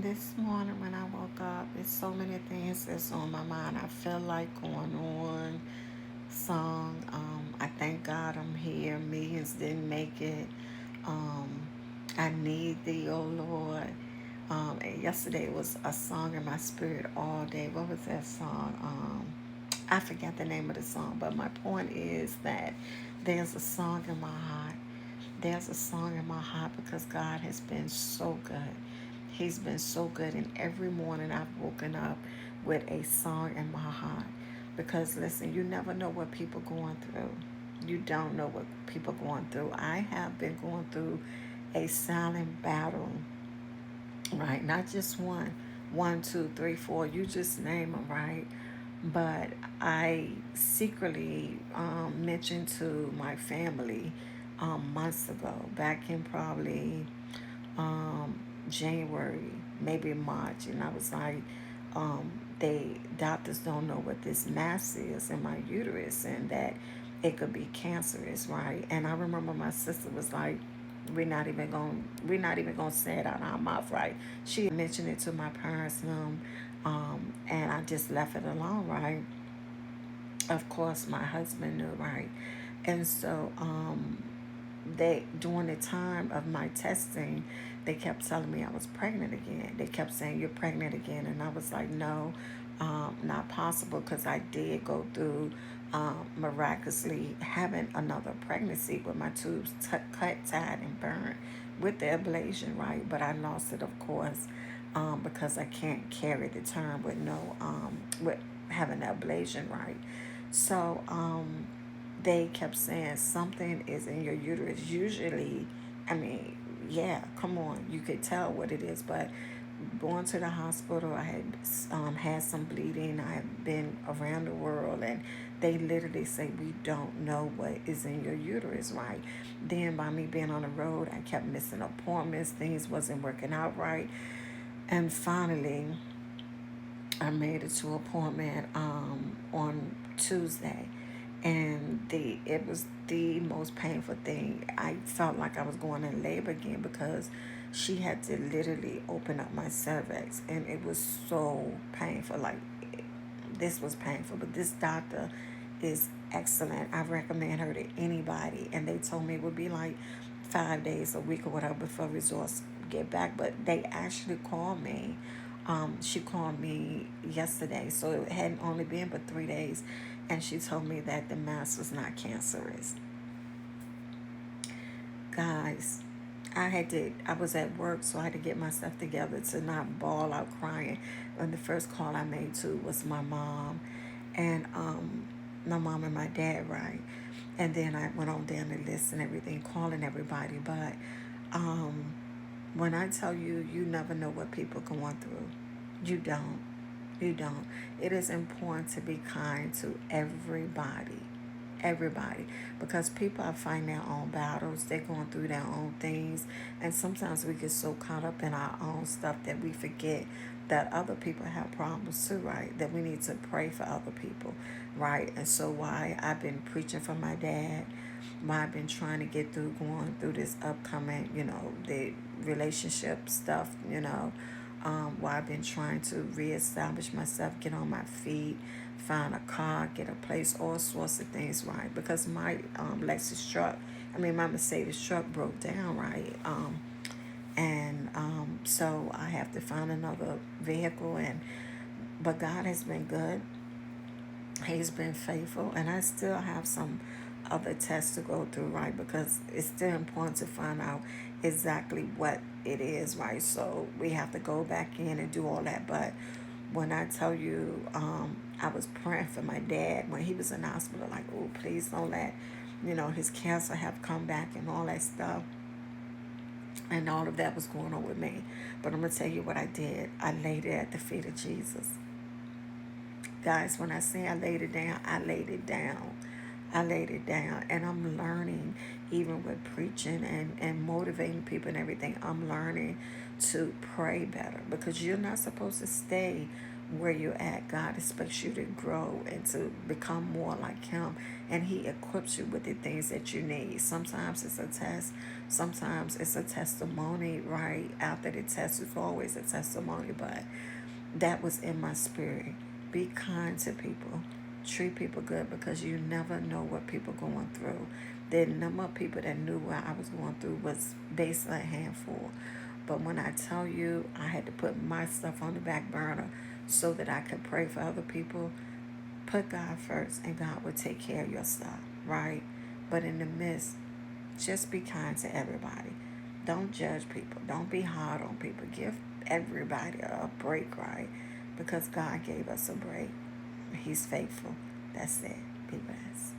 This morning when I woke up, it's so many things that's on my mind. I feel like going on song. I thank God I'm here. Millions didn't make it. Um, I need thee, oh Lord. And yesterday was a song in my spirit all day. What was that song? I forgot the name of the song, but my point is that there's a song in my heart. There's a song in my heart because God has been so good. He's been so good, and every morning I've woken up with a song in my heart. Because listen, you never know what people going through. You don't know what people going through. I have been going through a silent battle, right? Not just one, two, three, four. You just name them, right? But I secretly mentioned to my family months ago, back in probably um, January, maybe March, and I was like, they doctors don't know what this mass is in my uterus, and that it could be cancerous, right? And I remember my sister was like, we're not even gonna say it out of our mouth, right? She had mentioned it to my parents, and I just left it alone, right? Of course, my husband knew, right? And so they during the time of my testing, they kept telling me I was pregnant again. They kept saying you're pregnant again, and I was like, no, not possible, because I did go through miraculously having another pregnancy with my tubes cut, tied, and burned with the ablation, right? But I lost it, of course, because I can't carry the term with no with having the ablation, right? So they kept saying something is in your uterus. Usually, I mean, yeah, come on, you could tell what it is. But going to the hospital, I had had some bleeding. I had been around the world, and they literally say we don't know what is in your uterus, right? Then by me being on the road, I kept missing appointments. Things wasn't working out right, and finally, I made it to an appointment on Tuesday, and the it was the most painful thing. I felt like I was going in labor again because she had to literally open up my cervix, and it was so painful. Like this was painful, but this doctor is excellent. I recommend her to anybody, and they told me it would be like 5 days, a week, or whatever before results get back. But they actually called me. She called me yesterday, so it hadn't only been but 3 days, and she told me that the mass was not cancerous. Guys, I was at work, so I had to get myself together to not bawl out crying. And the first call I made to was my mom, and my mom and my dad, right? And then I went on down the list and everything, calling everybody. But um, when I tell you, you never know what people are going through. You don't. You don't. It is important to be kind to everybody. Everybody. Because people are fighting their own battles. They're going through their own things. And sometimes we get so caught up in our own stuff that we forget that other people have problems too, right? That we need to pray for other people, right? And so why I've been preaching for my dad, why I've been trying to get through going through this upcoming, the relationship stuff, why I've been trying to reestablish myself, get on my feet, find a car, get a place, all sorts of things, right? Because my Lexus truck, my Mercedes truck broke down, right? And so I have to find another vehicle, but God has been good. He's been faithful, and I still have some other tests to go through, right? Because it's still important to find out exactly what it is, right? So we have to go back in and do all that. But when I tell you, I was praying for my dad when he was in the hospital, like, oh, please don't let, his cancer have come back and all that stuff. And all of that was going on with me. But I'm going to tell you what I did. I laid it at the feet of Jesus. Guys, when I say I laid it down, I laid it down. I laid it down. And I'm learning, even with preaching and motivating people and everything, I'm learning to pray better, because you're not supposed to stay where you're at. God expects you to grow and to become more like Him. And He equips you with the things that you need. Sometimes it's a test, sometimes it's a testimony, right? After the test, it's always a testimony. But that was in my spirit. Be kind to people, treat people good, because you never know what people are going through. The number of people that knew what I was going through was basically a handful. But when I tell you, I had to put my stuff on the back burner so that I could pray for other people. Put God first, and God will take care of your stuff, right? But in the midst, just be kind to everybody. Don't judge people. Don't be hard on people. Give everybody a break, right? Because God gave us a break. He's faithful. That's it. Be blessed.